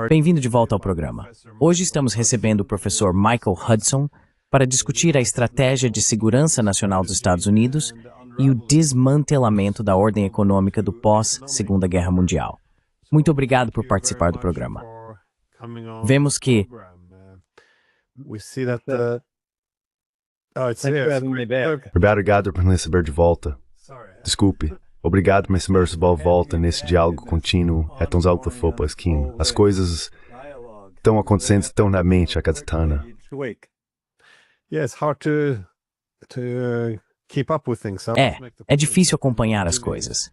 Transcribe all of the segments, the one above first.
Bem-vindo de volta ao programa. Hoje estamos recebendo o professor Michael Hudson para discutir a estratégia de segurança nacional dos Estados Unidos e o desmantelamento da ordem econômica do pós-Segunda Guerra Mundial. Muito obrigado por participar do programa. Vemos que... Obrigado por me receber de volta. Desculpe. Obrigado por me receber de volta nesse diálogo contínuo. É tão alto que as coisas estão acontecendo tão na mente a cada tana. É difícil acompanhar as coisas.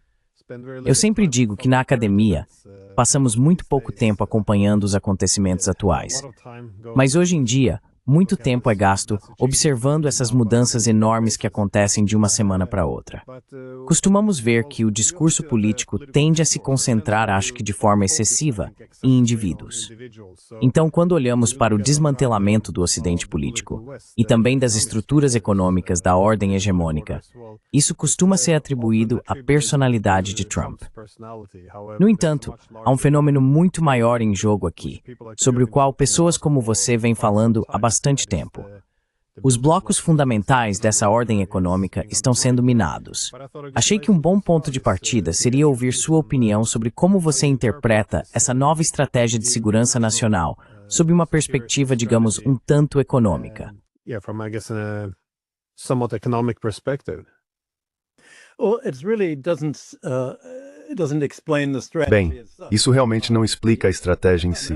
Eu sempre digo que na academia, passamos muito pouco tempo acompanhando os acontecimentos atuais. Mas hoje em dia, muito tempo é gasto observando essas mudanças enormes que acontecem de uma semana para outra. Costumamos ver que o discurso político tende a se concentrar, acho que de forma excessiva, em indivíduos. Então, quando olhamos para o desmantelamento do Ocidente político e também das estruturas econômicas da ordem hegemônica, isso costuma ser atribuído à personalidade de Trump. No entanto, há um fenômeno muito maior em jogo aqui, sobre o qual pessoas como você vêm falando há bastante tempo. Os blocos fundamentais dessa ordem econômica estão sendo minados. Achei que um bom ponto de partida seria ouvir sua opinião sobre como você interpreta essa nova estratégia de segurança nacional, sob uma perspectiva, digamos, um tanto econômica. Bem, isso realmente não explica a estratégia em si.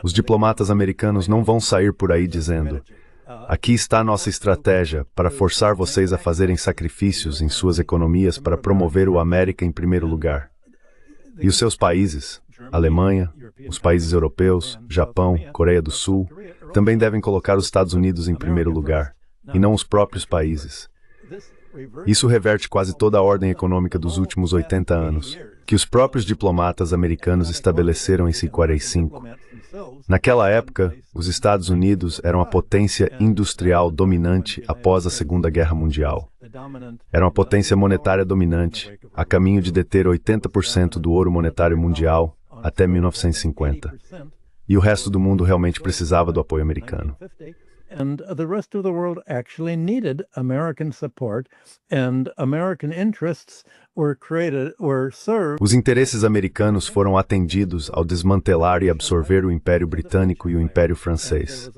Os diplomatas americanos não vão sair por aí dizendo: aqui está a nossa estratégia para forçar vocês a fazerem sacrifícios em suas economias para promover o América em primeiro lugar. E os seus países, Alemanha, os países europeus, Japão, Coreia do Sul, também devem colocar os Estados Unidos em primeiro lugar, e não os próprios países. Isso reverte quase toda a ordem econômica dos últimos 80 anos, que os próprios diplomatas americanos estabeleceram em 1945. Naquela época, os Estados Unidos eram a potência industrial dominante após a Segunda Guerra Mundial. Era uma potência monetária dominante, a caminho de deter 80% do ouro monetário mundial até 1950. E o resto do mundo realmente precisava do apoio americano. And the rest of the world actually needed American support, and American interests were served. Os interesses americanos foram atendidos ao desmantelar e absorver o Império Britânico e o Império Francês.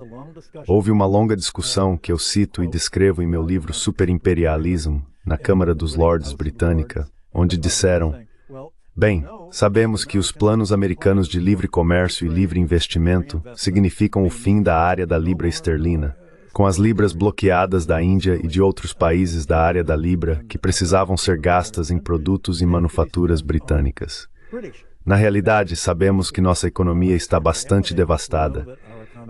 Houve uma longa discussão que eu cito e descrevo em meu livro Superimperialism, na Câmara dos Lords britânica, onde disseram: bem, sabemos que os planos americanos de livre comércio e livre investimento significam o fim da área da libra esterlina, com as libras bloqueadas da Índia e de outros países da área da libra que precisavam ser gastas em produtos e manufaturas britânicas. Na realidade, sabemos que nossa economia está bastante devastada.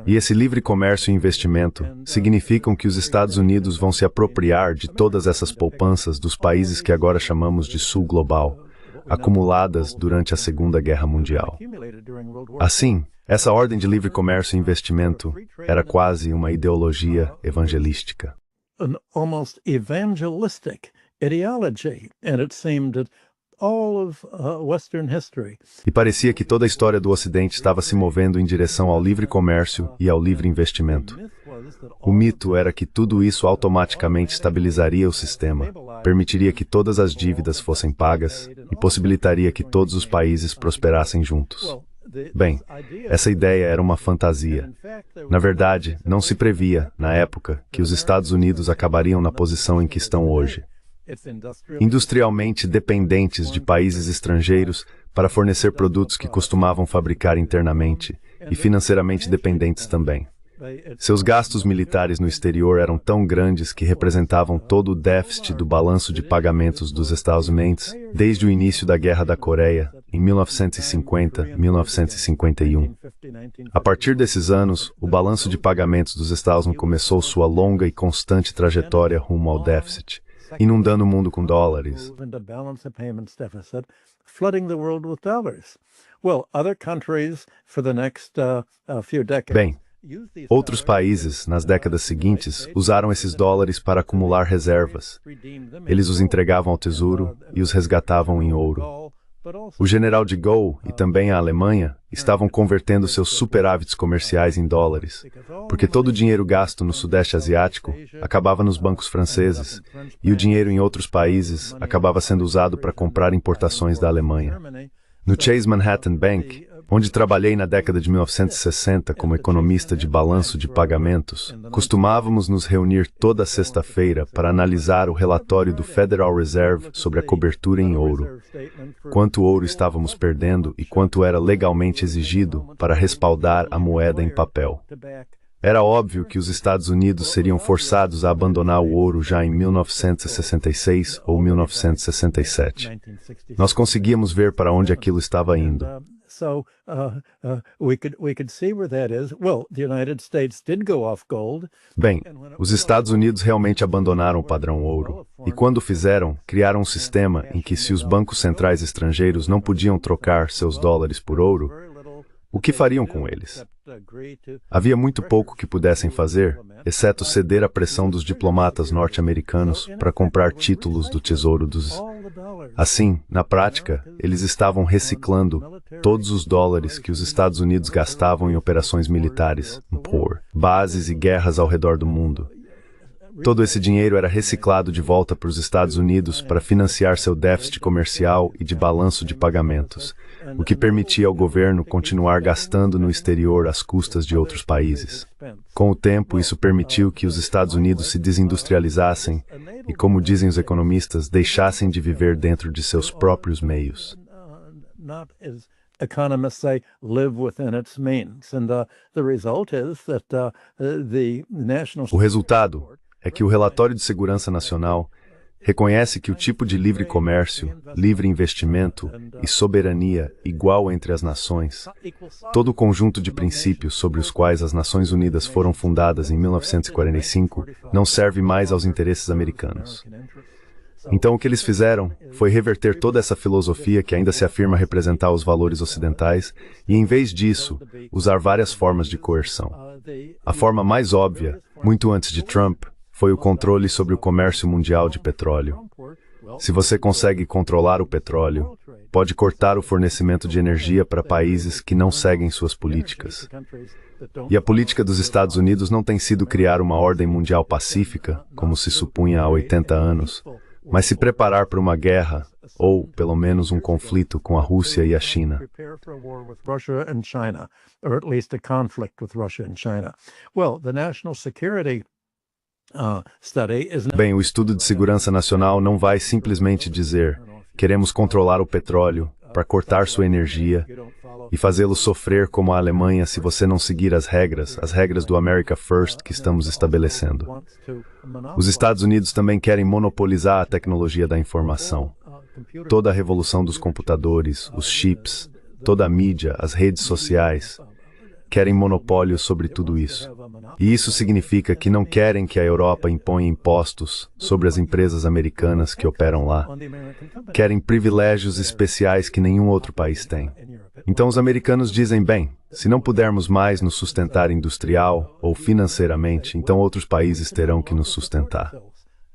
E esse livre comércio e investimento significam que os Estados Unidos vão se apropriar de todas essas poupanças dos países que agora chamamos de Sul Global, acumuladas durante a Segunda Guerra Mundial. Assim, essa ordem de livre comércio e investimento era quase uma ideologia evangelística. An almost evangelistic ideology, and it seemed that all of Western history. E parecia que toda a história do Ocidente estava se movendo em direção ao livre comércio e ao livre investimento. O mito era que tudo isso automaticamente estabilizaria o sistema, permitiria que todas as dívidas fossem pagas e possibilitaria que todos os países prosperassem juntos. Bem, essa ideia era uma fantasia. Na verdade, não se previa, na época, que os Estados Unidos acabariam na posição em que estão hoje. Industrialmente dependentes de países estrangeiros para fornecer produtos que costumavam fabricar internamente, e financeiramente dependentes também. Seus gastos militares no exterior eram tão grandes que representavam todo o déficit do balanço de pagamentos dos Estados Unidos desde o início da Guerra da Coreia, em 1950-1951. A partir desses anos, o balanço de pagamentos dos Estados Unidos começou sua longa e constante trajetória rumo ao déficit, inundando o mundo com dólares. Bem, outros países, nas décadas seguintes, usaram esses dólares para acumular reservas. Eles os entregavam ao tesouro e os resgatavam em ouro. O general de Gaulle e também a Alemanha estavam convertendo seus superávites comerciais em dólares, porque todo o dinheiro gasto no Sudeste Asiático acabava nos bancos franceses, e o dinheiro em outros países acabava sendo usado para comprar importações da Alemanha. No Chase Manhattan Bank, onde trabalhei na década de 1960 como economista de balanço de pagamentos, costumávamos nos reunir toda sexta-feira para analisar o relatório do Federal Reserve sobre a cobertura em ouro, quanto ouro estávamos perdendo e quanto era legalmente exigido para respaldar a moeda em papel. Era óbvio que os Estados Unidos seriam forçados a abandonar o ouro já em 1966 ou 1967. Nós conseguíamos ver para onde aquilo estava indo. Bem, os Estados Unidos realmente abandonaram o padrão ouro, e quando o fizeram, criaram um sistema em que se os bancos centrais estrangeiros não podiam trocar seus dólares por ouro, o que fariam com eles? Havia muito pouco que pudessem fazer, exceto ceder à pressão dos diplomatas norte-americanos para comprar títulos do Tesouro dos... Assim, na prática, eles estavam reciclando todos os dólares que os Estados Unidos gastavam em operações militares, por bases e guerras ao redor do mundo. Todo esse dinheiro era reciclado de volta para os Estados Unidos para financiar seu déficit comercial e de balanço de pagamentos, o que permitia ao governo continuar gastando no exterior às custas de outros países. Com o tempo, isso permitiu que os Estados Unidos se desindustrializassem e, como dizem os economistas, deixassem de viver dentro de seus próprios meios. Economists say live within its means, and the result is that the national. O resultado é que o Relatório de Segurança Nacional reconhece que o tipo de livre comércio, livre investimento e soberania igual entre as nações, todo o conjunto de princípios sobre os quais as Nações Unidas foram fundadas em 1945, não serve mais aos interesses americanos. Então, o que eles fizeram foi reverter toda essa filosofia que ainda se afirma representar os valores ocidentais e, em vez disso, usar várias formas de coerção. A forma mais óbvia, muito antes de Trump, foi o controle sobre o comércio mundial de petróleo. Se você consegue controlar o petróleo, pode cortar o fornecimento de energia para países que não seguem suas políticas. E a política dos Estados Unidos não tem sido criar uma ordem mundial pacífica, como se supunha há 80 anos, mas se preparar para uma guerra, ou, pelo menos, um conflito com a Rússia e a China. Bem, o estudo de segurança nacional não vai simplesmente dizer queremos controlar o petróleo para cortar sua energia e fazê-lo sofrer como a Alemanha se você não seguir as regras do America First que estamos estabelecendo. Os Estados Unidos também querem monopolizar a tecnologia da informação. Toda a revolução dos computadores, os chips, toda a mídia, as redes sociais, querem monopólio sobre tudo isso. E isso significa que não querem que a Europa imponha impostos sobre as empresas americanas que operam lá. Querem privilégios especiais que nenhum outro país tem. Então os americanos dizem, bem, se não pudermos mais nos sustentar industrial ou financeiramente, então outros países terão que nos sustentar.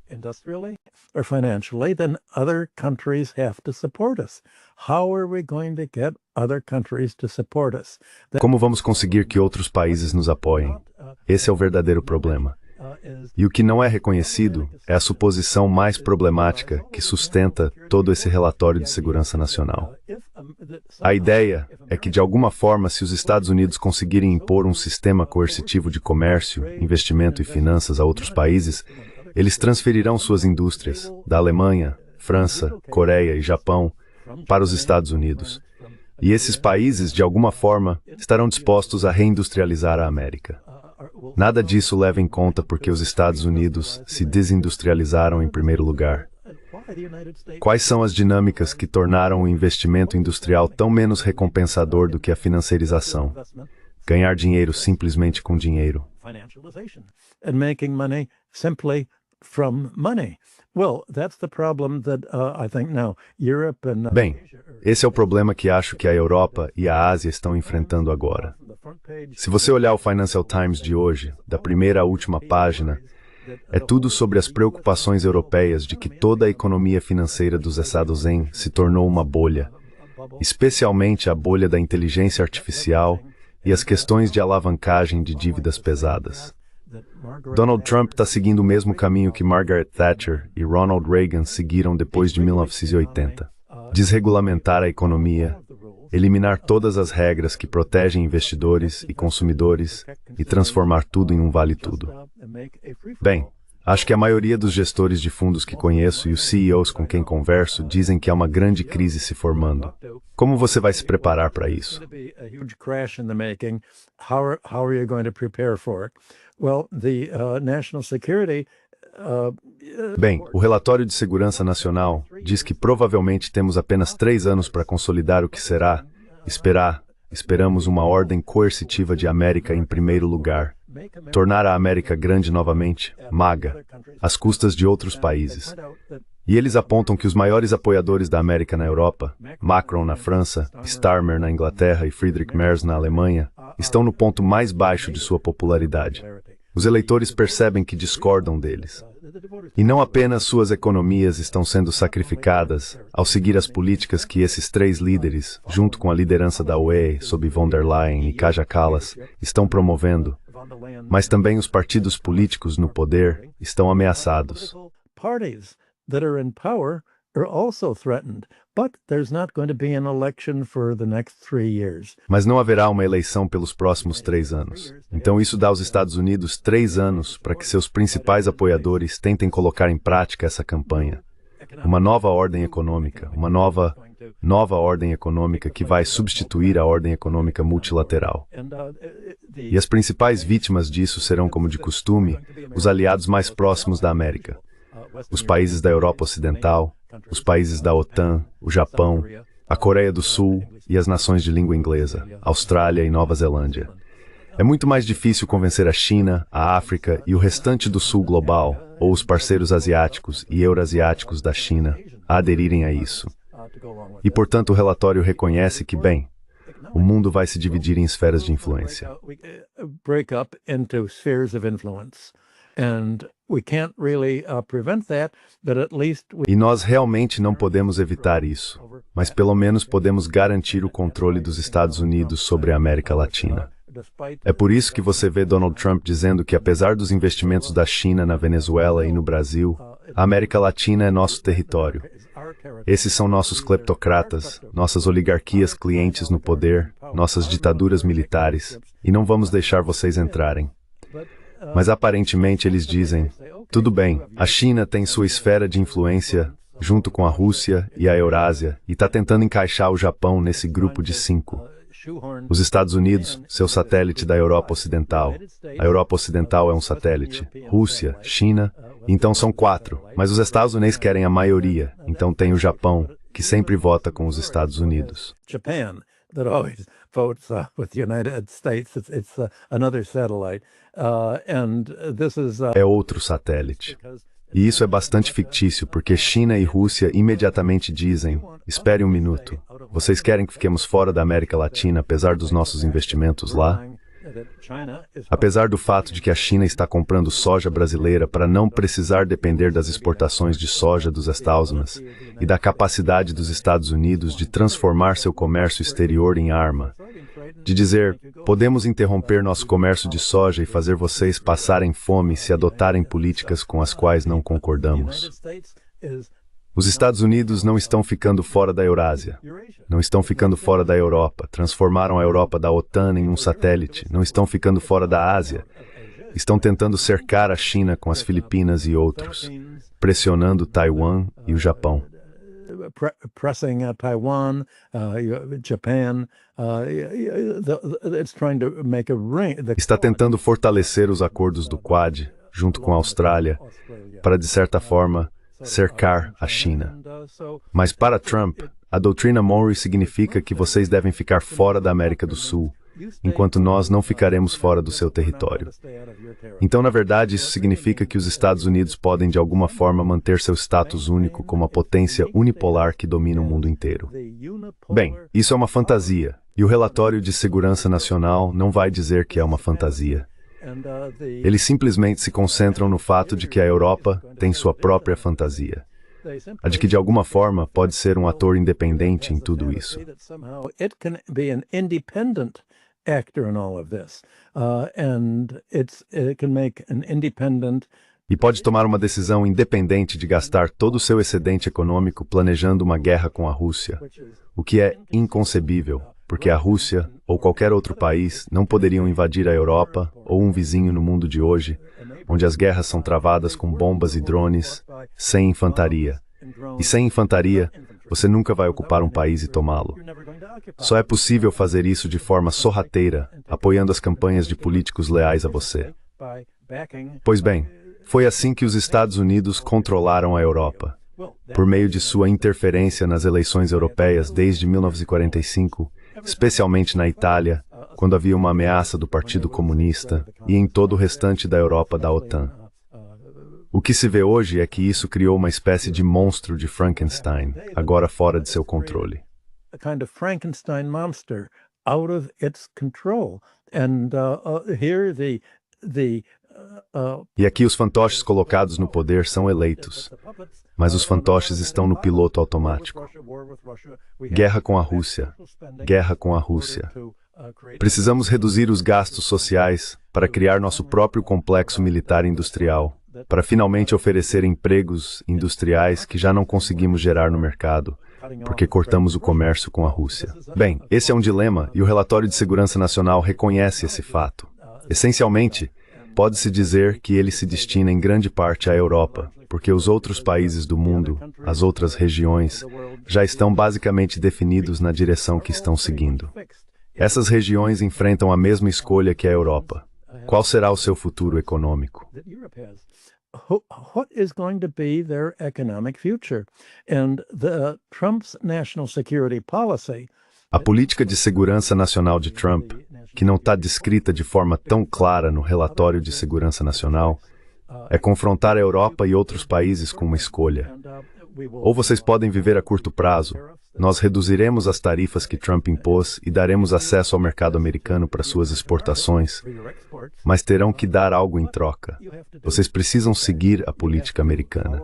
Industrially or financially, then other countries have to support us. How are we going to get other countries to support us? Como vamos conseguir que outros países nos apoiem? Esse é o verdadeiro problema. E o que não é reconhecido é a suposição mais problemática que sustenta todo esse relatório de segurança nacional. A ideia é que, de alguma forma, se os Estados Unidos conseguirem impor um sistema coercitivo de comércio, investimento e finanças a outros países, eles transferirão suas indústrias da Alemanha, França, Coreia e Japão para os Estados Unidos. E esses países, de alguma forma, estarão dispostos a reindustrializar a América. Nada disso leva em conta porque os Estados Unidos se desindustrializaram em primeiro lugar. Quais são as dinâmicas que tornaram o investimento industrial tão menos recompensador do que a financiarização? Ganhar dinheiro simplesmente com dinheiro. Bem, esse é o problema que acho que a Europa e a Ásia estão enfrentando agora. Se você olhar o Financial Times de hoje, da primeira à última página, é tudo sobre as preocupações europeias de que toda a economia financeira dos Estados se tornou uma bolha especialmente a bolha da inteligência artificial e as questões de alavancagem de dívidas pesadas. Donald Trump está seguindo o mesmo caminho que Margaret Thatcher e Ronald Reagan seguiram depois de 1980. Desregulamentar a economia, eliminar todas as regras que protegem investidores e consumidores e transformar tudo em um vale-tudo. Bem, acho que a maioria dos gestores de fundos que conheço e os CEOs com quem converso dizem que há uma grande crise se formando. Como você vai se preparar para isso? Bem, o relatório de segurança nacional diz que provavelmente temos apenas 3 anos para consolidar o que será, esperamos uma ordem coercitiva de América em primeiro lugar, tornar a América grande novamente, MAGA, às custas de outros países. E eles apontam que os maiores apoiadores da América na Europa, Macron na França, Starmer na Inglaterra e Friedrich Merz na Alemanha, estão no ponto mais baixo de sua popularidade. Os eleitores percebem que discordam deles. E não apenas suas economias estão sendo sacrificadas ao seguir as políticas que esses 3 líderes, junto com a liderança da UE, sob von der Leyen e Kaja Kallas, estão promovendo, mas também os partidos políticos no poder estão ameaçados. That are in power are also threatened, but there's not going to be an election for the next 3 years. Mas não haverá uma eleição pelos próximos 3 anos. Então isso dá aos Estados Unidos 3 anos para que seus principais apoiadores tentem colocar em prática essa campanha. Uma nova ordem econômica, uma nova ordem econômica que vai substituir a ordem econômica multilateral. E as principais vítimas disso serão, como de costume, os aliados mais próximos da América. Os países da Europa Ocidental, os países da OTAN, o Japão, a Coreia do Sul e as nações de língua inglesa, Austrália e Nova Zelândia. É muito mais difícil convencer a China, a África e o restante do Sul global, ou os parceiros asiáticos e eurasiáticos da China, a aderirem a isso. E, portanto, o relatório reconhece que, bem, o mundo vai se dividir em esferas de influência. E nós realmente não podemos evitar isso, mas pelo menos podemos garantir o controle dos Estados Unidos sobre a América Latina. É por isso que você vê Donald Trump dizendo que, apesar dos investimentos da China na Venezuela e no Brasil, a América Latina é nosso território. Esses são nossos cleptocratas, nossas oligarquias clientes no poder, nossas ditaduras militares, e não vamos deixar vocês entrarem. Mas aparentemente eles dizem, tudo bem, a China tem sua esfera de influência junto com a Rússia e a Eurásia e está tentando encaixar o Japão nesse grupo de 5. Os Estados Unidos, seu satélite da Europa Ocidental. A Europa Ocidental é um satélite. Rússia, China, então são 4. Mas os Estados Unidos querem a maioria, então tem o Japão, que sempre vota com os Estados Unidos. That always votes with the United States. It's another satellite, and this is. É outro satélite. E isso é bastante fictício, porque China e Rússia imediatamente dizem, espere um minuto, vocês querem que fiquemos fora da América Latina apesar dos nossos investimentos lá? Apesar do fato de que a China está comprando soja brasileira para não precisar depender das exportações de soja dos Estados Unidos e da capacidade dos Estados Unidos de transformar seu comércio exterior em arma, de dizer, podemos interromper nosso comércio de soja e fazer vocês passarem fome se adotarem políticas com as quais não concordamos. Os Estados Unidos não estão ficando fora da Eurásia, não estão ficando fora da Europa, transformaram a Europa da OTAN em um satélite, não estão ficando fora da Ásia, estão tentando cercar a China com as Filipinas e outros, pressionando Taiwan e o Japão. Pressing Taiwan, Japan, it's trying to make a ring. Está tentando fortalecer os acordos do Quad, junto com a Austrália, para, de certa forma, cercar a China. Mas para Trump, a doutrina Monroe significa que vocês devem ficar fora da América do Sul, enquanto nós não ficaremos fora do seu território. Então, na verdade, isso significa que os Estados Unidos podem, de alguma forma, manter seu status único como a potência unipolar que domina o mundo inteiro. Bem, isso é uma fantasia, e o relatório de segurança nacional não vai dizer que é uma fantasia. Eles simplesmente se concentram no fato de que a Europa tem sua própria fantasia. a de que de alguma forma pode ser um ator independente em tudo isso. Actor in all of this, and it can make an independent. E pode tomar uma decisão independente de gastar todo o seu excedente econômico planejando uma guerra com a Rússia, o que é inconcebível, porque a Rússia ou qualquer outro país não poderiam invadir a Europa ou um vizinho no mundo de hoje, onde as guerras são travadas com bombas e drones, sem infantaria. E sem infantaria, você nunca vai ocupar um país e tomá-lo. Só é possível fazer isso de forma sorrateira, apoiando as campanhas de políticos leais a você. Pois bem, foi assim que os Estados Unidos controlaram a Europa, por meio de sua interferência nas eleições europeias desde 1945, especialmente na Itália, quando havia uma ameaça do Partido Comunista, e em todo o restante da Europa da OTAN. O que se vê hoje é que isso criou uma espécie de monstro de Frankenstein, agora fora de seu controle. A kind of Frankenstein monster out of its control. And here E aqui os fantoches colocados no poder são eleitos, mas os fantoches estão no piloto automático. Guerra com a Rússia. Guerra com a Rússia. Precisamos reduzir os gastos sociais para criar nosso próprio complexo militar industrial, para finalmente oferecer empregos industriais que já não conseguimos gerar no mercado, porque cortamos o comércio com a Rússia. Bem, esse é um dilema e o Relatório de Segurança Nacional reconhece esse fato. Essencialmente, pode-se dizer que ele se destina em grande parte à Europa, porque os outros países do mundo, as outras regiões, já estão basicamente definidos na direção que estão seguindo. Essas regiões enfrentam a mesma escolha que a Europa. Qual será o seu futuro econômico? What is going to be their economic future? And Trump's national security policy. A política de segurança nacional de Trump, que não está descrita de forma tão clara no relatório de segurança nacional, é confrontar a Europa e outros países com uma escolha. Ou vocês podem viver a curto prazo. Nós reduziremos as tarifas que Trump impôs e daremos acesso ao mercado americano para suas exportações, mas terão que dar algo em troca. Vocês precisam seguir a política americana.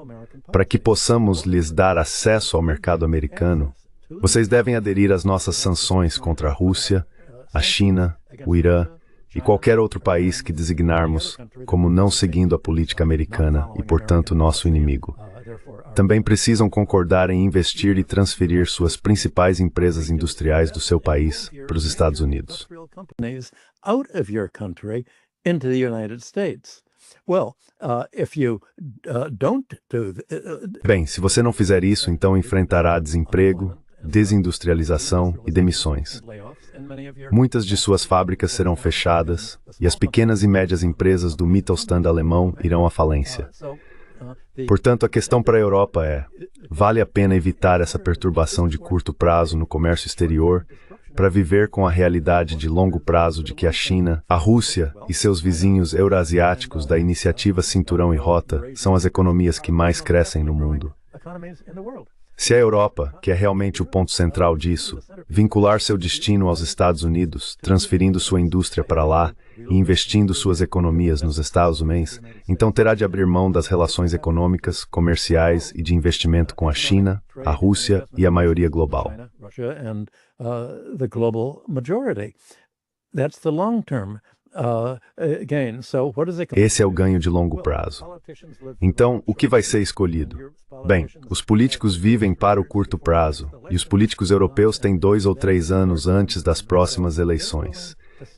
Para que possamos lhes dar acesso ao mercado americano, vocês devem aderir às nossas sanções contra a Rússia, a China, o Irã e qualquer outro país que designarmos como não seguindo a política americana e, portanto, nosso inimigo. Também precisam concordar em investir e transferir suas principais empresas industriais do seu país para os Estados Unidos. Bem, se você não fizer isso, então enfrentará desemprego, desindustrialização e demissões. Muitas de suas fábricas serão fechadas e as pequenas e médias empresas do Mittelstand alemão irão à falência. Portanto, a questão para a Europa é: vale a pena evitar essa perturbação de curto prazo no comércio exterior para viver com a realidade de longo prazo de que a China, a Rússia e seus vizinhos eurasiáticos da iniciativa Cinturão e Rota são as economias que mais crescem no mundo? Se a Europa, que é realmente o ponto central disso, vincular seu destino aos Estados Unidos, transferindo sua indústria para lá e investindo suas economias nos Estados Unidos, então terá de abrir mão das relações econômicas, comerciais e de investimento com a China, a Rússia e a maioria global. Esse é o ganho de longo prazo. Então, o que vai ser escolhido? Bem, os políticos vivem para o curto prazo, e os políticos europeus têm 2 ou 3 anos antes das próximas eleições.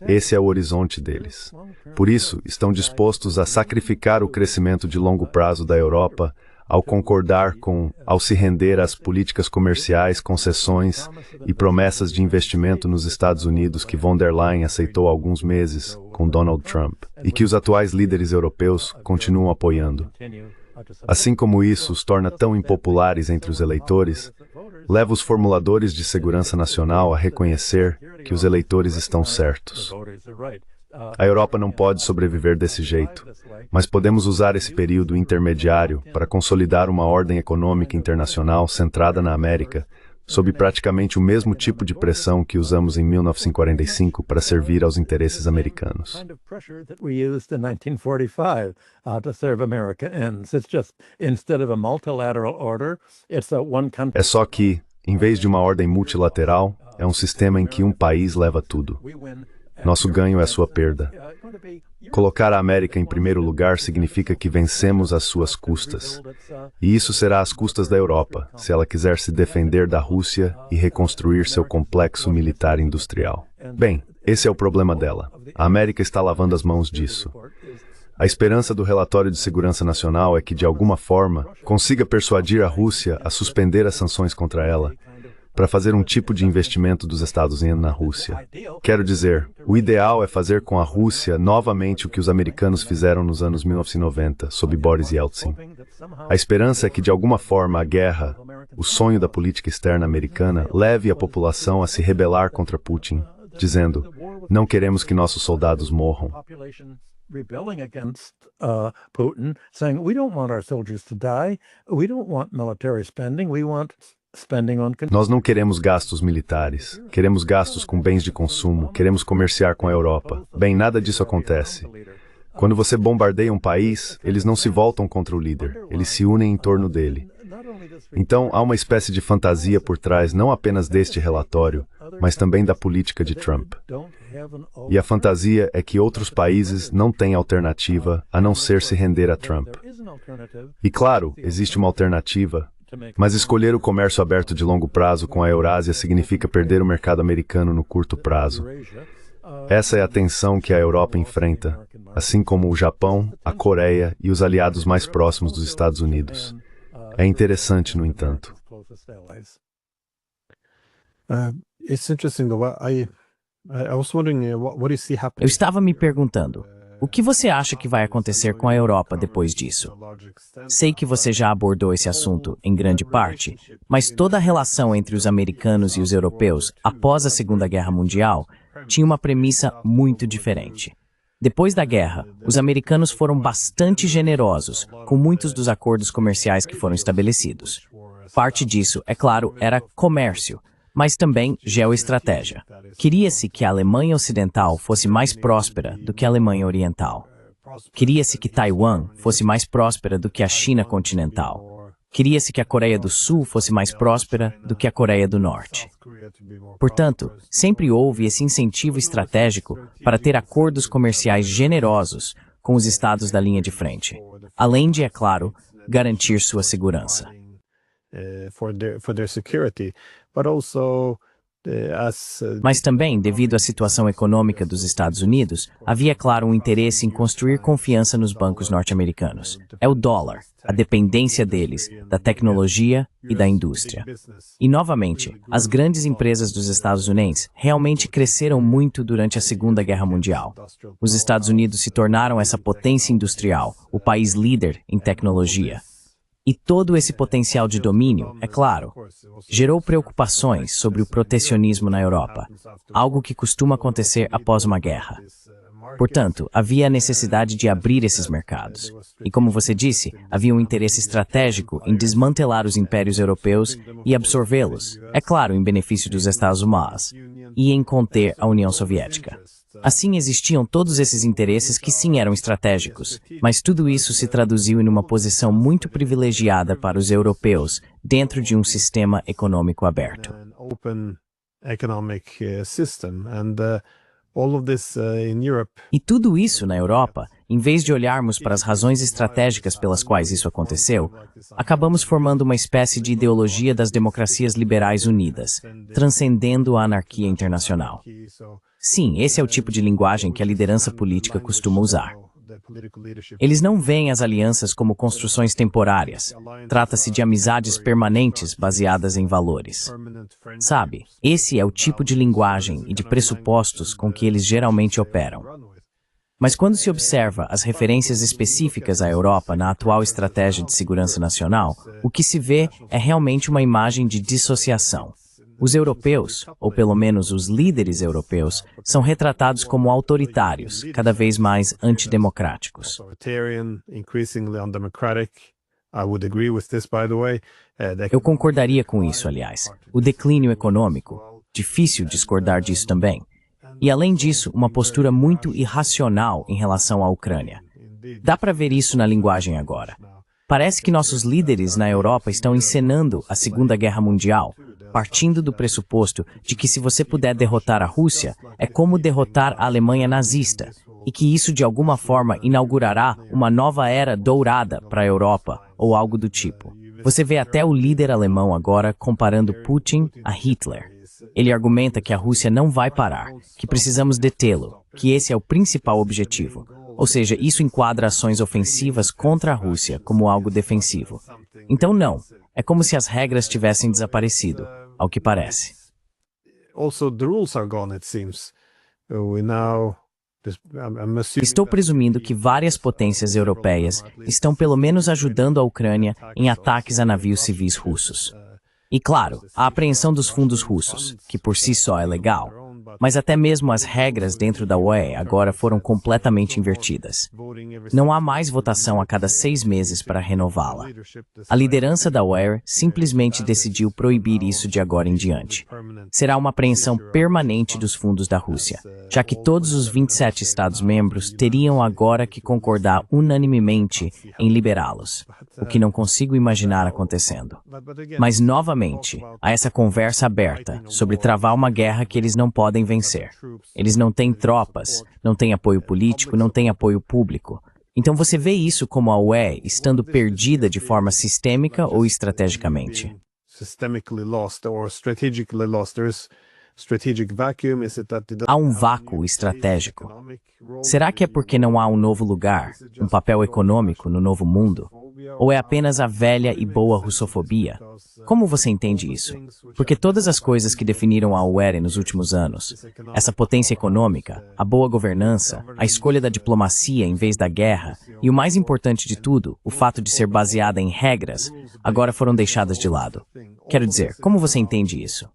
Esse é o horizonte deles. Por isso, estão dispostos a sacrificar o crescimento de longo prazo da Europa ao se render às políticas comerciais, concessões e promessas de investimento nos Estados Unidos que von der Leyen aceitou há alguns meses com Donald Trump e que os atuais líderes europeus continuam apoiando. Assim como isso os torna tão impopulares entre os eleitores, leva os formuladores de segurança nacional a reconhecer que os eleitores estão certos. A Europa não pode sobreviver desse jeito, mas podemos usar esse período intermediário para consolidar uma ordem econômica internacional centrada na América, sob praticamente o mesmo tipo de pressão que usamos em 1945 para servir aos interesses americanos. Kind of pressure that we used in 1945 to serve American ends. It's just, instead of a multilateral order, it's a one country. É só que, em vez de uma ordem multilateral, é um sistema em que um país leva tudo. Nosso ganho é sua perda. Colocar a América em primeiro lugar significa que vencemos às suas custas. E isso será às custas da Europa, se ela quiser se defender da Rússia e reconstruir seu complexo militar industrial. Bem, esse é o problema dela. A América está lavando as mãos disso. A esperança do relatório de segurança nacional é que, de alguma forma, consiga persuadir a Rússia a suspender as sanções contra ela, para fazer um tipo de investimento dos Estados Unidos na Rússia. Quero dizer, o ideal é fazer com a Rússia novamente o que os americanos fizeram nos anos 1990, sob Boris Yeltsin. A esperança é que, de alguma forma, a guerra, o sonho da política externa americana, leve a população a se rebelar contra Putin, dizendo, não queremos que nossos soldados morram. Rebelling against Putin, saying we don't want our soldiers to die, we don't want military spending, we want spending on. Nós não queremos gastos militares, queremos gastos com bens de consumo, queremos comerciar com a Europa. Bem, nada disso acontece. Quando você bombardeia um país, eles não se voltam contra o líder, eles se unem em torno dele. Então, há uma espécie de fantasia por trás não apenas deste relatório, mas também da política de Trump. E a fantasia é que outros países não têm alternativa a não ser se render a Trump. E claro, existe uma alternativa, mas escolher o comércio aberto de longo prazo com a Eurásia significa perder o mercado americano no curto prazo. Essa é a tensão que a Europa enfrenta, assim como o Japão, a Coreia e os aliados mais próximos dos Estados Unidos. É interessante, no entanto. It's interesting though. I was wondering what do you see Eu happening? estava me perguntando, o que você acha que vai acontecer com a Europa depois disso? Sei que você já abordou esse assunto em grande parte, mas toda a relação entre os americanos e os europeus após a Segunda Guerra Mundial tinha uma premissa muito diferente. Depois da guerra, os americanos foram bastante generosos com muitos dos acordos comerciais que foram estabelecidos. Parte disso, é claro, era comércio, mas também geoestratégia. Queria-se que a Alemanha Ocidental fosse mais próspera do que a Alemanha Oriental. Queria-se que Taiwan fosse mais próspera do que a China continental. Queria-se que a Coreia do Sul fosse mais próspera do que a Coreia do Norte. Portanto, sempre houve esse incentivo estratégico para ter acordos comerciais generosos com os estados da linha de frente, além de, é claro, garantir sua segurança. For their security, but also Mas também, devido à situação econômica dos Estados Unidos, havia, claro, um interesse em construir confiança nos bancos norte-americanos. É o dólar, a dependência deles, da tecnologia e da indústria. E, novamente, as grandes empresas dos Estados Unidos realmente cresceram muito durante a Segunda Guerra Mundial. Os Estados Unidos se tornaram essa potência industrial, o país líder em tecnologia. E todo esse potencial de domínio, é claro, gerou preocupações sobre o protecionismo na Europa, algo que costuma acontecer após uma guerra. Portanto, havia a necessidade de abrir esses mercados. E como você disse, havia um interesse estratégico em desmantelar os impérios europeus e absorvê-los, é claro, em benefício dos Estados Unidos, e em conter a União Soviética. Assim, existiam todos esses interesses que sim eram estratégicos, mas tudo isso se traduziu em uma posição muito privilegiada para os europeus dentro de um sistema econômico aberto. E tudo isso na Europa, em vez de olharmos para as razões estratégicas pelas quais isso aconteceu, acabamos formando uma espécie de ideologia das democracias liberais unidas, transcendendo a anarquia internacional. Sim, esse é o tipo de linguagem que a liderança política costuma usar. Eles não veem as alianças como construções temporárias. Trata-se de amizades permanentes baseadas em valores. Sabe, esse é o tipo de linguagem e de pressupostos com que eles geralmente operam. Mas quando se observa as referências específicas à Europa na atual estratégia de segurança nacional, o que se vê é realmente uma imagem de dissociação. Os europeus, ou pelo menos os líderes europeus, são retratados como autoritários, cada vez mais antidemocráticos. Eu concordaria com isso, aliás. O declínio econômico. Difícil discordar disso também. E, além disso, uma postura muito irracional em relação à Ucrânia. Dá para ver isso na linguagem agora. Parece que nossos líderes na Europa estão encenando a Segunda Guerra Mundial, partindo do pressuposto de que se você puder derrotar a Rússia, é como derrotar a Alemanha nazista, e que isso de alguma forma inaugurará uma nova era dourada para a Europa, ou algo do tipo. Você vê até o líder alemão agora comparando Putin a Hitler. Ele argumenta que a Rússia não vai parar, que precisamos detê-lo, que esse é o principal objetivo. Ou seja, isso enquadra ações ofensivas contra a Rússia como algo defensivo. Então não, é como se as regras tivessem desaparecido, ao que parece. Estou presumindo que várias potências europeias estão pelo menos ajudando a Ucrânia em ataques a navios civis russos. E claro, a apreensão dos fundos russos, que por si só é legal, mas até mesmo as regras dentro da UE agora foram completamente invertidas. Não há mais votação a cada 6 meses para renová-la. A liderança da UE simplesmente decidiu proibir isso de agora em diante. Será uma apreensão permanente dos fundos da Rússia, já que todos os 27 Estados-membros teriam agora que concordar unanimemente em liberá-los, o que não consigo imaginar acontecendo. Mas, novamente, há essa conversa aberta sobre travar uma guerra que eles não podem vencer. Eles não têm tropas, não têm apoio político, não têm apoio público. Então você vê isso como a UE estando perdida de forma sistêmica ou estrategicamente. Há um vácuo estratégico. Será que é porque não há um novo lugar, um papel econômico no novo mundo? Ou é apenas a velha e boa russofobia? Como você entende isso? Porque todas as coisas que definiram a UE nos últimos anos, essa potência econômica, a boa governança, a escolha da diplomacia em vez da guerra, e o mais importante de tudo, o fato de ser baseada em regras, agora foram deixadas de lado. Quero dizer, como você entende isso?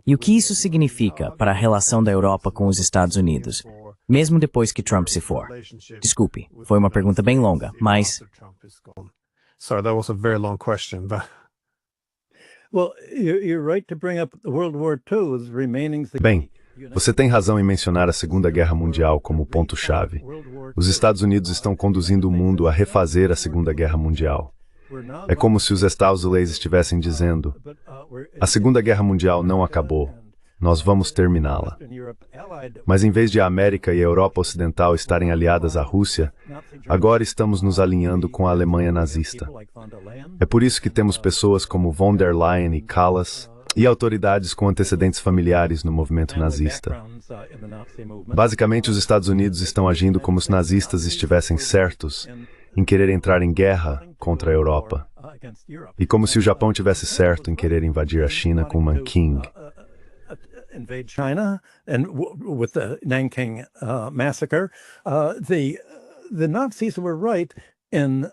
E o que isso significa para a relação da Europa com os Estados Unidos, mesmo depois que Trump se for? Desculpe, foi uma pergunta bem longa, mas... Sorry, that was a very long question, but... Well, you're right to bring up World War II as remaining... Bem, você tem razão em mencionar a Segunda Guerra Mundial como ponto-chave. Os Estados Unidos estão conduzindo o mundo a refazer a Segunda Guerra Mundial. É como se os Estados Unidos estivessem dizendo: a Segunda Guerra Mundial não acabou, nós vamos terminá-la. Mas em vez de a América e a Europa Ocidental estarem aliadas à Rússia, agora estamos nos alinhando com a Alemanha nazista. É por isso que temos pessoas como von der Leyen e Kallas, e autoridades com antecedentes familiares no movimento nazista. Basicamente, os Estados Unidos estão agindo como os nazistas estivessem certos em querer entrar em guerra contra a Europa. E como se o Japão tivesse certo em querer invadir a China com Nanking. Invade China, and with the Nanking massacre, the Nazis were right in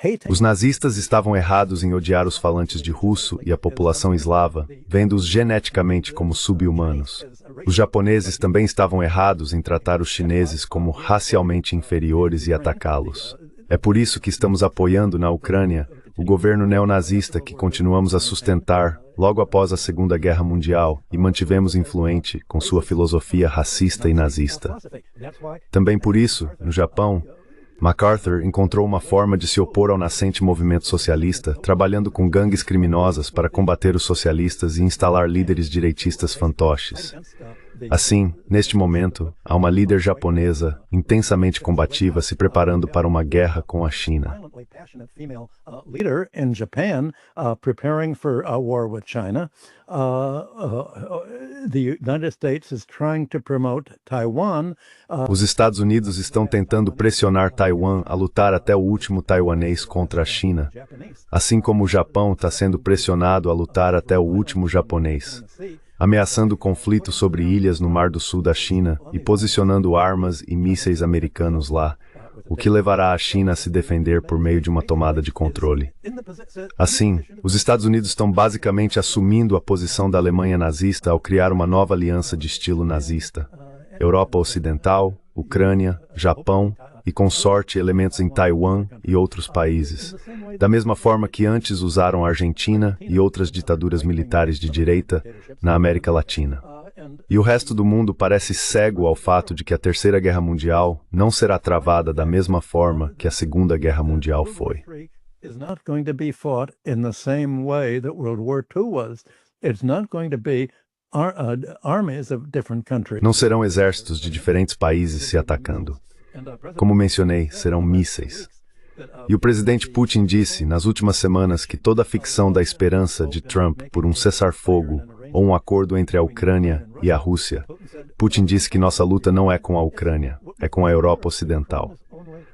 hating. Os nazistas estavam errados em odiar os falantes de russo e a população eslava, vendo-os geneticamente como sub-humanos. Os japoneses também estavam errados em tratar os chineses como racialmente inferiores e atacá-los. É por isso que estamos apoiando na Ucrânia o governo neonazista que continuamos a sustentar logo após a Segunda Guerra Mundial e mantivemos influente com sua filosofia racista e nazista. Também por isso, no Japão, MacArthur encontrou uma forma de se opor ao nascente movimento socialista, trabalhando com gangues criminosas para combater os socialistas e instalar líderes direitistas fantoches. Assim, neste momento, há uma líder japonesa intensamente combativa se preparando para uma guerra com a China. Leader in Japan preparing for a war with China. The United States is trying to promote Taiwan. Os Estados Unidos estão tentando pressionar Taiwan a lutar até o último taiwanês contra a China, assim como o Japão está sendo pressionado a lutar até o último japonês, ameaçando conflito sobre ilhas no Mar do Sul da China e posicionando armas e mísseis americanos lá, o que levará a China a se defender por meio de uma tomada de controle. Assim, os Estados Unidos estão basicamente assumindo a posição da Alemanha nazista ao criar uma nova aliança de estilo nazista. Europa Ocidental, Ucrânia, Japão e, com sorte, elementos em Taiwan e outros países. Da mesma forma que antes usaram a Argentina e outras ditaduras militares de direita na América Latina. E o resto do mundo parece cego ao fato de que a Terceira Guerra Mundial não será travada da mesma forma que a Segunda Guerra Mundial foi. Is not going to be fought in the same way that World War II was. It's not going to be armies of different countries. Não serão exércitos de diferentes países se atacando. Como mencionei, serão mísseis. E o presidente Putin disse nas últimas semanas que toda a ficção da esperança de Trump por um cessar-fogo ou um acordo entre a Ucrânia e a Rússia. Putin disse que nossa luta não é com a Ucrânia, é com a Europa Ocidental.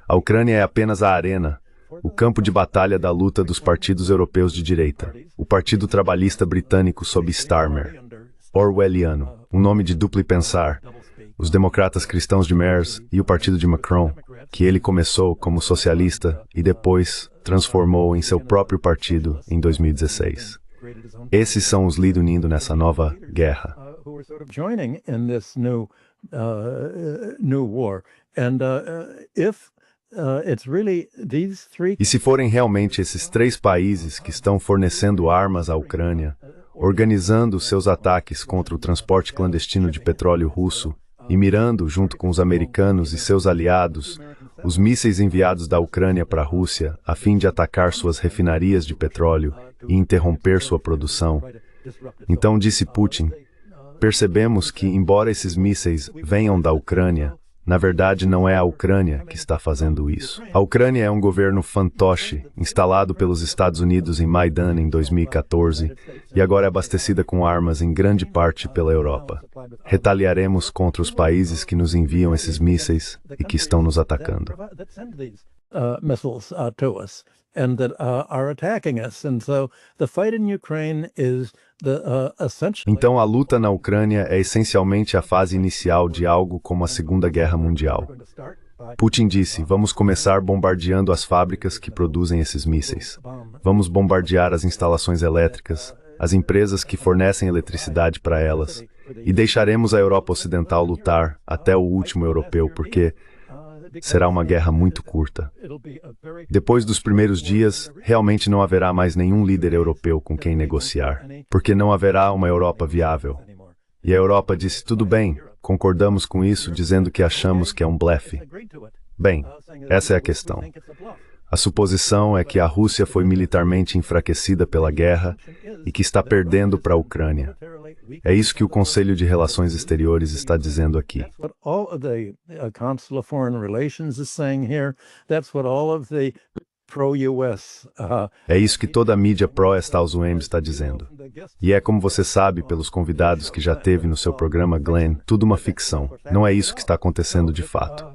A Ucrânia é apenas a arena, o campo de batalha da luta dos partidos europeus de direita. O Partido Trabalhista Britânico sob Starmer, orwelliano, um nome de duplo pensar, os democratas cristãos de Merz e o partido de Macron, que ele começou como socialista e depois transformou em seu próprio partido em 2016. Esses são os líderes unindo nessa nova guerra. Joining in this new war, and if it's really these three. E se forem realmente esses três países que estão fornecendo armas à Ucrânia, organizando seus ataques contra o transporte clandestino de petróleo russo e mirando, junto com os americanos e seus aliados, os mísseis enviados da Ucrânia para a Rússia a fim de atacar suas refinarias de petróleo e interromper sua produção. Então, disse Putin, percebemos que, embora esses mísseis venham da Ucrânia, na verdade não é a Ucrânia que está fazendo isso. A Ucrânia é um governo fantoche, instalado pelos Estados Unidos em Maidan em 2014, e agora é abastecida com armas em grande parte pela Europa. Retaliaremos contra os países que nos enviam esses mísseis e que estão nos atacando. Missiles to us and that are attacking us, and so the fight in Ukraine is essentially. Então a luta na Ucrânia é essencialmente a fase inicial de algo como a Segunda Guerra Mundial. Putin disse: vamos começar bombardeando as fábricas que produzem esses mísseis. Vamos bombardear as instalações elétricas, as empresas que fornecem eletricidade para elas, e deixaremos a Europa Ocidental lutar até o último europeu, porque será uma guerra muito curta. Depois dos primeiros dias, realmente não haverá mais nenhum líder europeu com quem negociar, porque não haverá uma Europa viável. E a Europa disse: tudo bem, concordamos com isso, dizendo que achamos que é um blefe. Bem, essa é a questão. A suposição é que a Rússia foi militarmente enfraquecida pela guerra e que está perdendo para a Ucrânia. É isso que o Conselho de Relações Exteriores está dizendo aqui. É isso que toda a mídia pró-Estados Unidos está dizendo. E é como você sabe pelos convidados que já teve no seu programa, Glenn, tudo uma ficção. Não é isso que está acontecendo de fato.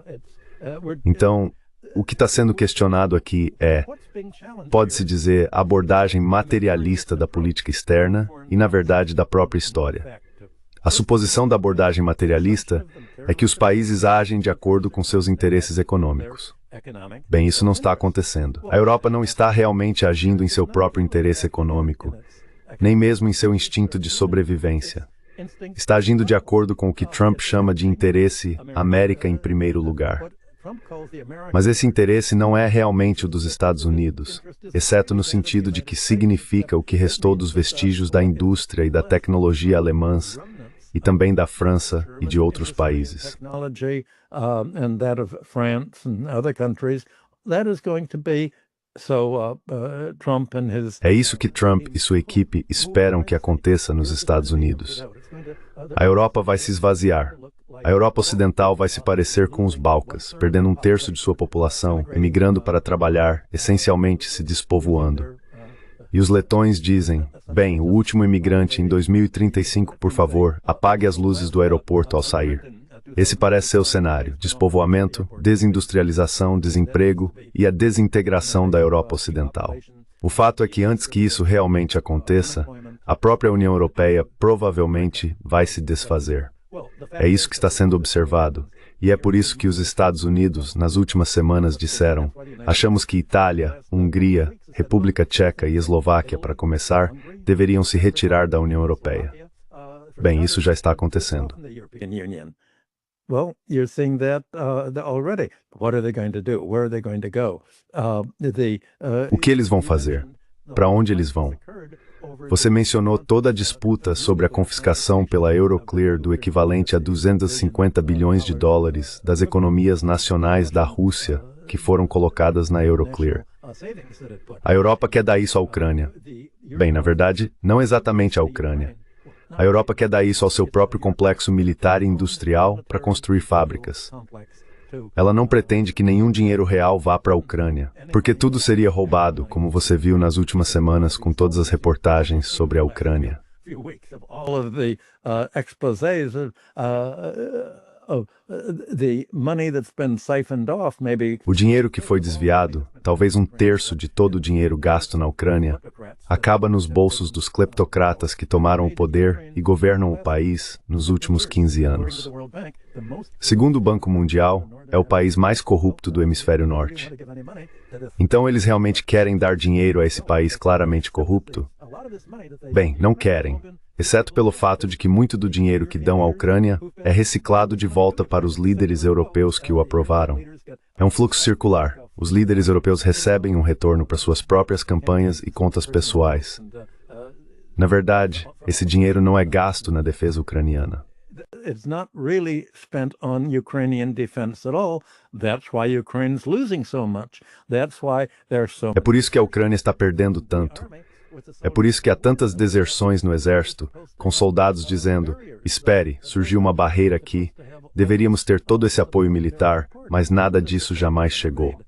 Então, o que está sendo questionado aqui é, pode-se dizer, a abordagem materialista da política externa e, na verdade, da própria história. A suposição da abordagem materialista é que os países agem de acordo com seus interesses econômicos. Bem, isso não está acontecendo. A Europa não está realmente agindo em seu próprio interesse econômico, nem mesmo em seu instinto de sobrevivência. Está agindo de acordo com o que Trump chama de interesse América em primeiro lugar. Mas esse interesse não é realmente o dos Estados Unidos, exceto no sentido de que significa o que restou dos vestígios da indústria e da tecnologia alemãs, e também da França e de outros países. É isso que Trump e sua equipe esperam que aconteça nos Estados Unidos. A Europa vai se esvaziar. A Europa Ocidental vai se parecer com os Balcãs, perdendo um terço de sua população, emigrando para trabalhar, essencialmente se despovoando. E os letões dizem: bem, o último imigrante em 2035, por favor, apague as luzes do aeroporto ao sair. Esse parece ser o cenário: despovoamento, desindustrialização, desemprego e a desintegração da Europa Ocidental. O fato é que antes que isso realmente aconteça, a própria União Europeia provavelmente vai se desfazer. É isso que está sendo observado, e é por isso que os Estados Unidos, nas últimas semanas, disseram: achamos que Itália, Hungria, República Tcheca e Eslováquia, para começar, deveriam se retirar da União Europeia. Bem, isso já está acontecendo. Well, you're seeing that already. What are they going to do? Where are they going to go? O que eles vão fazer? Para onde eles vão? Você mencionou toda a disputa sobre a confiscação pela Euroclear do equivalente a 250 bilhões de dólares das economias nacionais da Rússia que foram colocadas na Euroclear. A Europa quer dar isso à Ucrânia. Bem, na verdade, não exatamente à Ucrânia. A Europa quer dar isso ao seu próprio complexo militar e industrial para construir fábricas. Ela não pretende que nenhum dinheiro real vá para a Ucrânia, porque tudo seria roubado, como você viu nas últimas semanas com todas as reportagens sobre a Ucrânia. O dinheiro que foi desviado, talvez um terço de todo o dinheiro gasto na Ucrânia, acaba nos bolsos dos cleptocratas que tomaram o poder e governam o país nos últimos 15 anos. Segundo o Banco Mundial, é o país mais corrupto do hemisfério norte. Então eles realmente querem dar dinheiro a esse país claramente corrupto? Bem, não querem. Exceto pelo fato de que muito do dinheiro que dão à Ucrânia é reciclado de volta para os líderes europeus que o aprovaram. É um fluxo circular. Os líderes europeus recebem um retorno para suas próprias campanhas e contas pessoais. Na verdade, esse dinheiro não é gasto na defesa ucraniana. It's not really spent on Ukrainian defense at all. That's why Ukraine's losing so much. That's why there's so. É por isso que a Ucrânia está perdendo tanto. É por isso que há tantas deserções no exército, com soldados dizendo: espere, surgiu uma barreira aqui, deveríamos ter todo esse apoio militar, mas nada disso jamais chegou.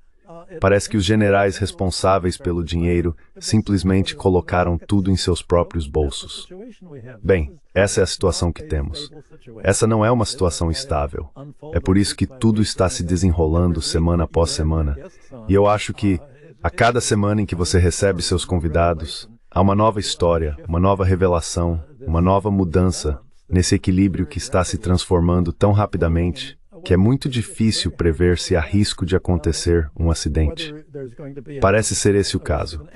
Parece que os generais responsáveis pelo dinheiro simplesmente colocaram tudo em seus próprios bolsos. Bem, essa é a situação que temos. Essa não é uma situação estável. É por isso que tudo está se desenrolando semana após semana. E eu acho que, a cada semana em que você recebe seus convidados, há uma nova história, uma nova revelação, uma nova mudança nesse equilíbrio que está se transformando tão rapidamente que é muito difícil prever se há risco de acontecer um acidente. Parece ser esse o caso.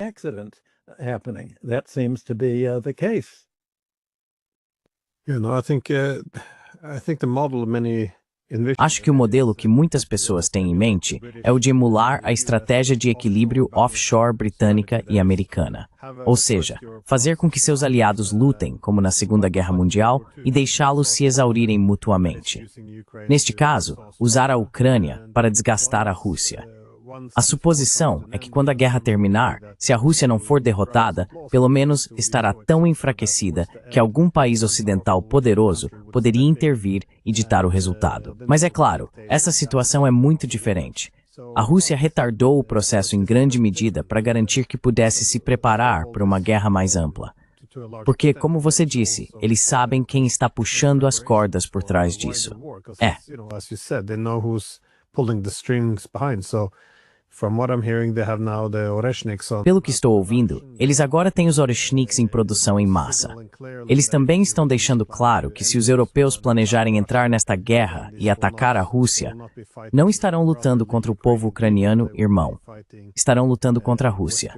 Acho que o modelo que muitas pessoas têm em mente é o de emular a estratégia de equilíbrio offshore britânica e americana. Ou seja, fazer com que seus aliados lutem, como na Segunda Guerra Mundial, e deixá-los se exaurirem mutuamente. Neste caso, usar a Ucrânia para desgastar a Rússia. A suposição é que quando a guerra terminar, se a Rússia não for derrotada, pelo menos estará tão enfraquecida que algum país ocidental poderoso poderia intervir e ditar o resultado. Mas é claro, essa situação é muito diferente. A Rússia retardou o processo em grande medida para garantir que pudesse se preparar para uma guerra mais ampla. Porque, como você disse, eles sabem quem está puxando as cordas por trás disso. Pelo que estou ouvindo, eles agora têm os Oreshniks em produção em massa. Eles também estão deixando claro que se os europeus planejarem entrar nesta guerra e atacar a Rússia, não estarão lutando contra o povo ucraniano irmão. Estarão lutando contra a Rússia.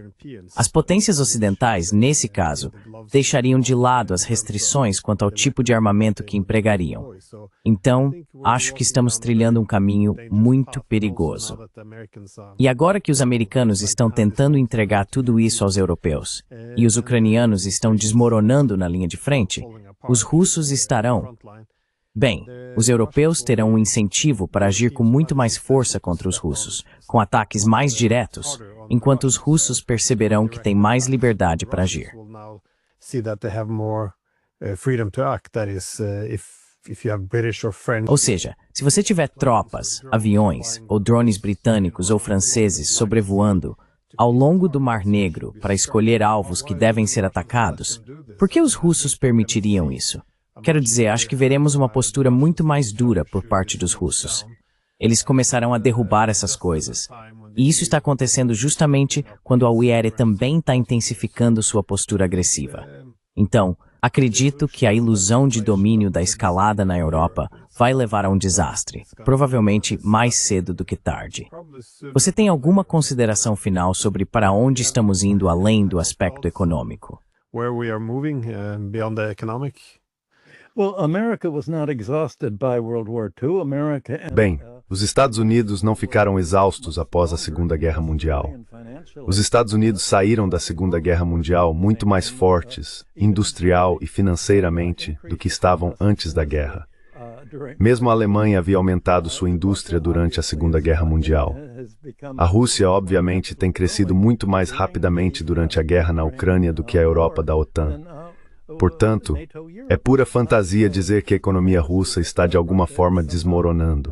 As potências ocidentais, nesse caso, deixariam de lado as restrições quanto ao tipo de armamento que empregariam. Então, acho que estamos trilhando um caminho muito perigoso. E agora que os americanos estão tentando entregar tudo isso aos europeus, e os ucranianos estão desmoronando na linha de frente, os russos estarão... Bem, os europeus terão um incentivo para agir com muito mais força contra os russos, com ataques mais diretos, enquanto os russos perceberão que têm mais liberdade para agir. Ou seja, se você tiver tropas, aviões ou drones britânicos ou franceses sobrevoando ao longo do Mar Negro para escolher alvos que devem ser atacados, por que os russos permitiriam isso? Quero dizer, acho que veremos uma postura muito mais dura por parte dos russos. Eles começarão a derrubar essas coisas. E isso está acontecendo justamente quando a UIR também está intensificando sua postura agressiva. Então, acredito que a ilusão de domínio da escalada na Europa vai levar a um desastre, provavelmente mais cedo do que tarde. Você tem alguma consideração final sobre para onde estamos indo além do aspecto econômico? Well, America was not exhausted by World War II. Bem, os Estados Unidos não ficaram exaustos após a Segunda Guerra Mundial. Os Estados Unidos saíram da Segunda Guerra Mundial muito mais fortes, industrial e financeiramente, do que estavam antes da guerra. Mesmo a Alemanha havia aumentado sua indústria durante a Segunda Guerra Mundial. A Rússia, obviamente, tem crescido muito mais rapidamente durante a guerra na Ucrânia do que a Europa da OTAN. Portanto, é pura fantasia dizer que a economia russa está de alguma forma desmoronando.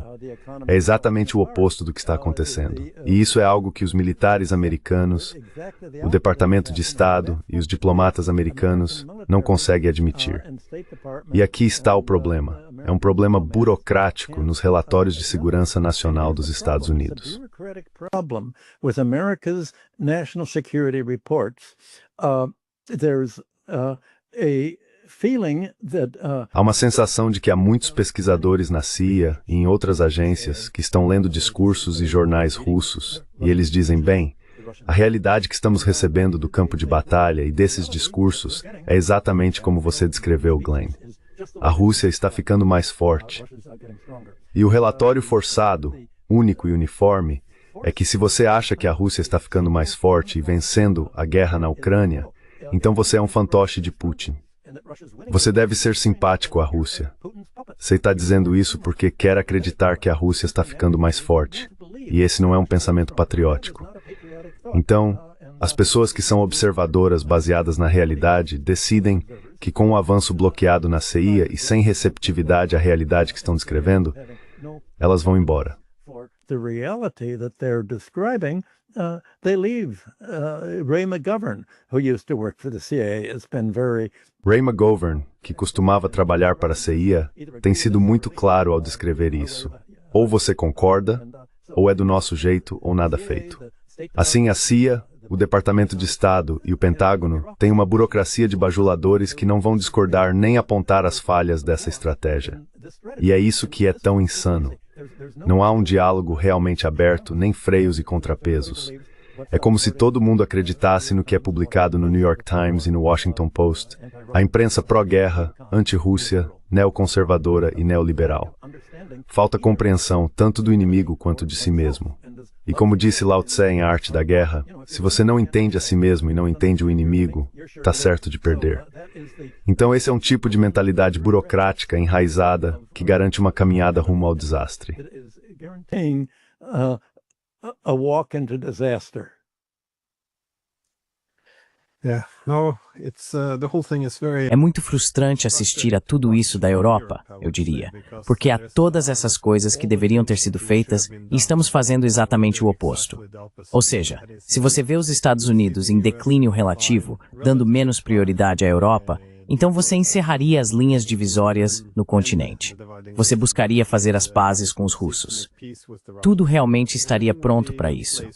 É exatamente o oposto do que está acontecendo. E isso é algo que os militares americanos, o Departamento de Estado e os diplomatas americanos não conseguem admitir. E aqui está o problema. É um problema burocrático nos relatórios de segurança nacional dos Estados Unidos. Há uma sensação de que há muitos pesquisadores na CIA e em outras agências que estão lendo discursos e jornais russos, e eles dizem, bem, a realidade que estamos recebendo do campo de batalha e desses discursos é exatamente como você descreveu, Glenn. A Rússia está ficando mais forte. E o relatório forçado, único e uniforme, é que se você acha que a Rússia está ficando mais forte e vencendo a guerra na Ucrânia, então você é um fantoche de Putin. Você deve ser simpático à Rússia. Você está dizendo isso porque quer acreditar que a Rússia está ficando mais forte. E esse não é um pensamento patriótico. Então, as pessoas que são observadoras baseadas na realidade decidem que com o avanço bloqueado na CIA e sem receptividade à realidade que estão descrevendo, elas vão embora. The reality that they're describing, they leave. Ray McGovern, who used to work for the CIA, has been very... Ray McGovern, que costumava trabalhar para a CIA, tem sido muito claro ao descrever isso. Ou você concorda, ou é do nosso jeito, ou nada feito. Assim, a CIA, o Departamento de Estado e o Pentágono têm uma burocracia de bajuladores que não vão discordar nem apontar as falhas dessa estratégia. E é isso que é tão insano. Não há um diálogo realmente aberto, nem freios e contrapesos. É como se todo mundo acreditasse no que é publicado no New York Times e no Washington Post, a imprensa pró-guerra, anti-Rússia, neoconservadora e neoliberal. Falta compreensão tanto do inimigo quanto de si mesmo. E como disse Lao Tse em A Arte da Guerra, se você não entende a si mesmo e não entende o inimigo, está certo de perder. Então esse é um tipo de mentalidade burocrática enraizada que garante uma caminhada rumo ao desastre. A walk into disaster. Yeah, no, it's the whole thing is very... É muito frustrante assistir a tudo isso da Europa, eu diria, porque há todas essas coisas que deveriam ter sido feitas e estamos fazendo exatamente o oposto. Ou seja, se você vê os Estados Unidos em declínio relativo, dando menos prioridade à Europa, então você encerraria as linhas divisórias no continente. Você buscaria fazer as pazes com os russos. Tudo realmente estaria pronto para isso.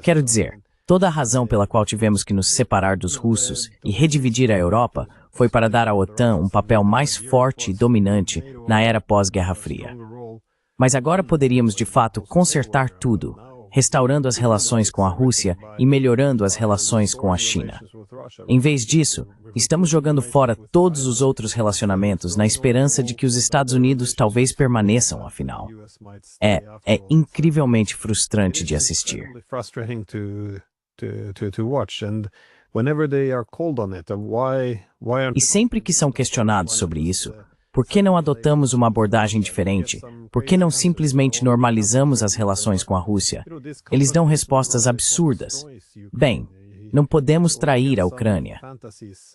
Quero dizer, toda a razão pela qual tivemos que nos separar dos russos e redividir a Europa foi para dar à OTAN um papel mais forte e dominante na era pós-Guerra Fria. Mas agora poderíamos de fato consertar tudo, restaurando as relações com a Rússia e melhorando as relações com a China. Em vez disso, estamos jogando fora todos os outros relacionamentos na esperança de que os Estados Unidos talvez permaneçam, afinal. É incrivelmente frustrante de assistir. E sempre que são questionados sobre isso, por que não adotamos uma abordagem diferente? Por que não simplesmente normalizamos as relações com a Rússia? Eles dão respostas absurdas. Bem, não podemos trair a Ucrânia.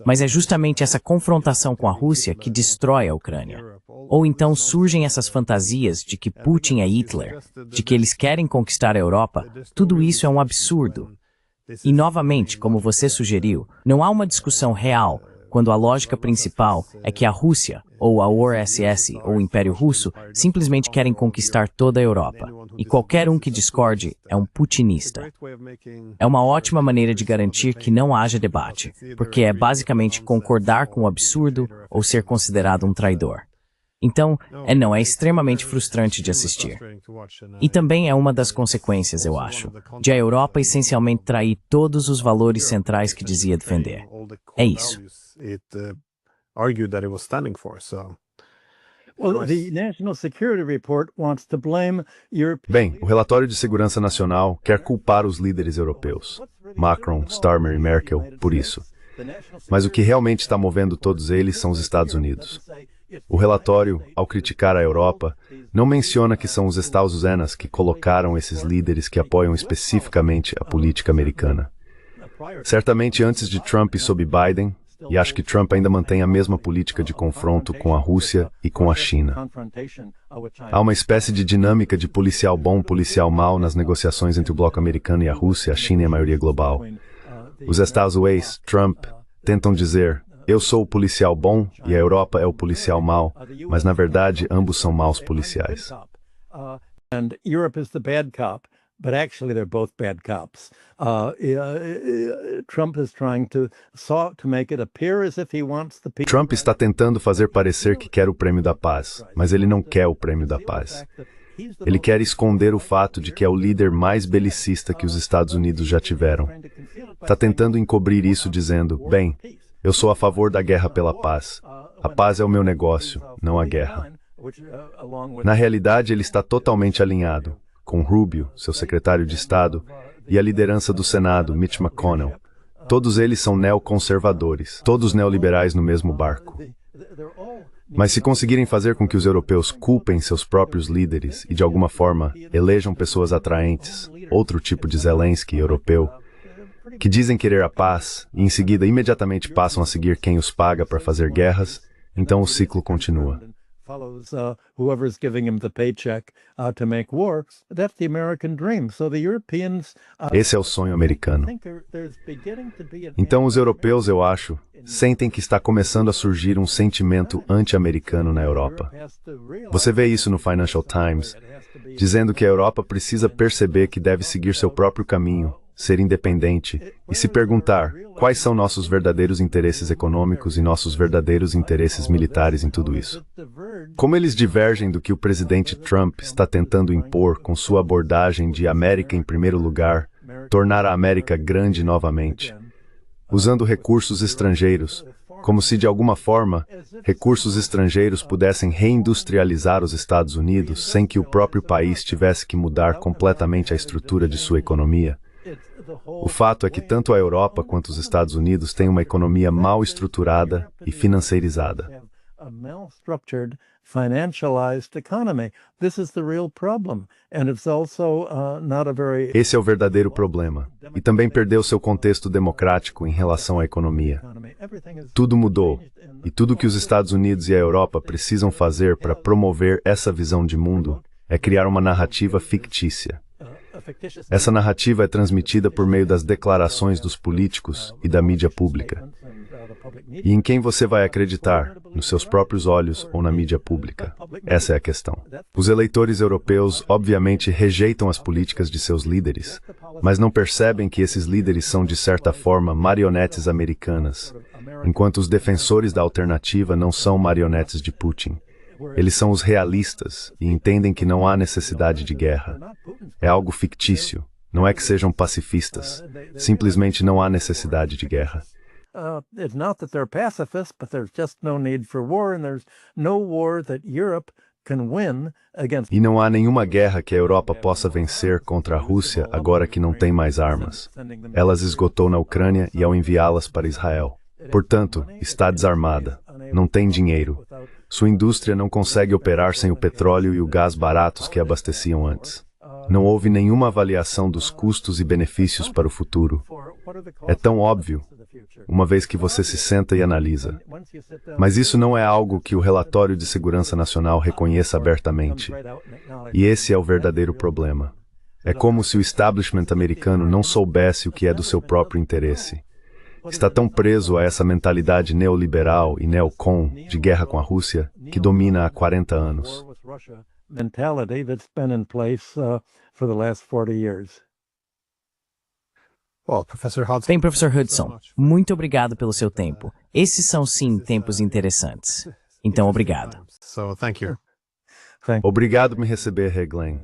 Mas é justamente essa confrontação com a Rússia que destrói a Ucrânia. Ou então surgem essas fantasias de que Putin é Hitler, de que eles querem conquistar a Europa. Tudo isso é um absurdo. E novamente, como você sugeriu, não há uma discussão real quando a lógica principal é que a Rússia, ou a URSS, ou o Império Russo, simplesmente querem conquistar toda a Europa. E qualquer um que discorde é um putinista. É uma ótima maneira de garantir que não haja debate, porque é basicamente concordar com o absurdo ou ser considerado um traidor. Então, é extremamente frustrante de assistir. E também é uma das consequências, eu acho, de a Europa essencialmente trair todos os valores centrais que dizia defender. É isso. argued that it was standing for. So, Well, the National Security Report wants to blame Europe. Bem, o relatório de segurança nacional quer culpar os líderes europeus, Macron, Starmer e Merkel, por isso. Mas o que realmente está movendo todos eles são os Estados Unidos. O relatório, ao criticar a Europa, não menciona que são os Estados Unidos que colocaram esses líderes que apoiam especificamente a política americana. Certamente antes de Trump e sob Biden, e acho que Trump ainda mantém a mesma política de confronto com a Rússia e com a China. Há uma espécie de dinâmica de policial bom, policial mau nas negociações entre o bloco americano e a Rússia, a China e a maioria global. Os Estados Unidos, Trump, tentam dizer, eu sou o policial bom e a Europa é o policial mau, mas na verdade ambos são maus policiais. And Europe is the bad cop, but actually they're both bad cops. Trump is trying to make it appear as if he wants the people. Trump está tentando fazer parecer que quer o prêmio da paz, mas ele não quer o prêmio da paz. Ele quer esconder o fato de que é o líder mais belicista que os Estados Unidos já tiveram. Está tentando encobrir isso dizendo, bem, eu sou a favor da guerra pela paz. A paz é o meu negócio, não a guerra. Na realidade, ele está totalmente alinhado com Rubio, seu secretário de Estado, e a liderança do Senado, Mitch McConnell. Todos eles são neoconservadores, todos neoliberais no mesmo barco. Mas se conseguirem fazer com que os europeus culpem seus próprios líderes e, de alguma forma, elejam pessoas atraentes, outro tipo de Zelensky europeu, que dizem querer a paz e em seguida imediatamente passam a seguir quem os paga para fazer guerras, então o ciclo continua. Follows whoever's giving him the paycheck to make war. That's the American dream. So the Europeans. Esse é o sonho americano. Então os europeus, eu acho, sentem que está começando a surgir um sentimento anti-americano na Europa. Você vê isso no Financial Times, dizendo que a Europa precisa perceber que deve seguir seu próprio caminho, ser independente e se perguntar quais são nossos verdadeiros interesses econômicos e nossos verdadeiros interesses militares em tudo isso. Como eles divergem do que o presidente Trump está tentando impor com sua abordagem de América em primeiro lugar, tornar a América grande novamente, usando recursos estrangeiros, como se de alguma forma recursos estrangeiros pudessem reindustrializar os Estados Unidos sem que o próprio país tivesse que mudar completamente a estrutura de sua economia. O fato é que tanto a Europa quanto os Estados Unidos têm uma economia mal estruturada e financiarizada. Esse é o verdadeiro problema. E também perdeu seu contexto democrático em relação à economia. Tudo mudou. E tudo que os Estados Unidos e a Europa precisam fazer para promover essa visão de mundo é criar uma narrativa fictícia. Essa narrativa é transmitida por meio das declarações dos políticos e da mídia pública. E em quem você vai acreditar? Nos seus próprios olhos ou na mídia pública? Essa é a questão. Os eleitores europeus obviamente rejeitam as políticas de seus líderes, mas não percebem que esses líderes são de certa forma marionetes americanas, enquanto os defensores da alternativa não são marionetes de Putin. Eles são os realistas e entendem que não há necessidade de guerra. É algo fictício. Não é que sejam pacifistas. Simplesmente não há necessidade de guerra. It's not that they're pacifists, but there's just no need for war, and there's no war that Europe can win against. E não há nenhuma guerra que a Europa possa vencer contra a Rússia agora que não tem mais armas. Ela as esgotou na Ucrânia e ao enviá-las para Israel. Portanto, está desarmada. Não tem dinheiro. Sua indústria não consegue operar sem o petróleo e o gás baratos que abasteciam antes. Não houve nenhuma avaliação dos custos e benefícios para o futuro. É tão óbvio, uma vez que você se senta e analisa. Mas isso não é algo que o Relatório de Segurança Nacional reconheça abertamente. E esse é o verdadeiro problema. É como se o establishment americano não soubesse o que é do seu próprio interesse. Está tão preso a essa mentalidade neoliberal e neocon de guerra com a Rússia que domina há 40 anos. Bem, professor Hudson, muito obrigado pelo seu tempo. Esses são, sim, tempos interessantes. Então, obrigado. So, thank you. Obrigado por me receber, Glenn.